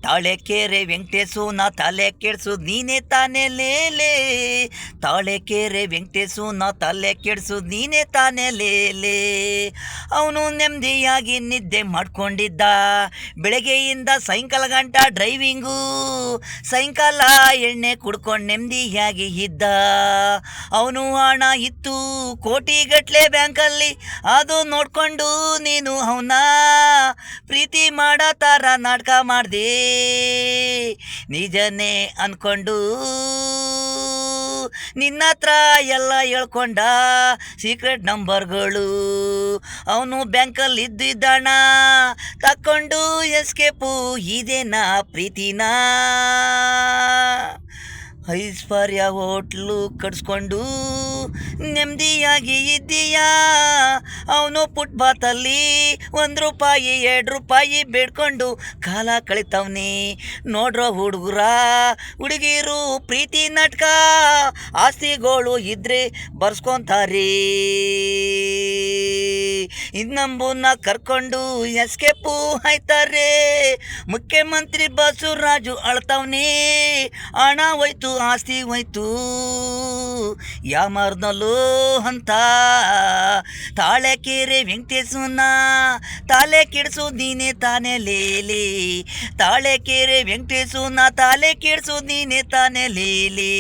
ತಾಳೆಕೆರೆ ವೆಂಕಟೇಶು ನಾ ತಲೆ ಕೆಡ್ಸು ನೀನೇ ತಾನೇ ಲೇಲೆ. ತಾಳೆಕೆರೆ ವೆಂಕಟೇಶು ನಾ ತಲೆ ಕೆಡ್ಸು ನೀನೇ ತಾನೇ ಲೇಲೆ. ಅವನು ನೆಮ್ಮದಿಯಾಗಿ ನಿದ್ದೆ ಮಾಡ್ಕೊಂಡಿದ್ದ, ಬೆಳಗ್ಗೆಯಿಂದ ಸಾಯಂಕಾಲ ಗಂಟ ಡ್ರೈವಿಂಗು, ಸಾಯಂಕಾಲ ಎಣ್ಣೆ ಕುಡ್ಕೊಂಡು ನೆಮ್ಮದಿಯಾಗಿ ಇದ್ದ. ಅವನು ಹಣ ಇತ್ತು ಕೋಟಿಗಟ್ಲೆ ಬ್ಯಾಂಕಲ್ಲಿ, ಅದು ನೋಡ್ಕೊಂಡು ನೀನು ಅವನ ಪ್ರೀತಿ ಮಾಡೋ ಥರ ನಾಟಕ ಮಾಡಿದೆ. ನಿಜನೇ ಅನ್ಕೊಂಡು ನಿನ್ನ ಹತ್ರ ಎಲ್ಲ ಹೇಳ್ಕೊಂಡ ಸೀಕ್ರೆಟ್ ನಂಬರ್ಗಳು. ಅವನು ಬ್ಯಾಂಕಲ್ಲಿ ಇದ್ದಿದ್ದಣ ತಕ್ಕೊಂಡು ಎಸ್ಕೇಪು. ಇದೇನಾ ಪ್ರೀತಿನಾ? ಐಶ್ವರ್ಯ ಹೋಟ್ಲು ಕಟ್ಸ್ಕೊಂಡು ನೆಮ್ಮದಿಯಾಗಿ ಇದ್ದೀಯಾ. ಅವನು ಫುಟ್ಪಾತಲ್ಲಿ 1 ರೂಪಾಯಿ 2 ರೂಪಾಯಿ ಬೇಡ್ಕೊಂಡು ಕಾಲ ಕಳಿತವ್ನಿ. ನೋಡ್ರೋ ಹುಡುಗರ ಹುಡುಗಿರು ಪ್ರೀತಿ ನಾಟಕ, ಆಸ್ತಿಗಳು ಇದ್ರೆ ಬರ್ಸ್ಕೊಂತಾರೆ. ಇನ್ನೊಬ್ಬನ ಕರ್ಕೊಂಡು ಎಸ್ಕೇಪು ಆಯ್ತಾರೆ. ಮುಖ್ಯಮಂತ್ರಿ ಬಸವರಾಜು ಅಳ್ತವ್ನಿ, ಹಣ ಹೋಯ್ತು ಆಸ್ತಿ ಹೋಯ್ತು ಯಾಮರ್ನಲ್ಲೂ ಅಂತ. ತಾಳೆಕೆರೆ ವೆಂಕಟೇಶನ ತಾಲೆ ಕೆಡ್ಸು ನೀನೇ ತಾನೇ ಲೇಲಿ. ತಾಳೆಕೆರೆ ವೆಂಕಟೇಶನ ತಾಲೆ ಕೆಡ್ಸು ನೀನೇ ತಾನೇ ಲೇಲಿ.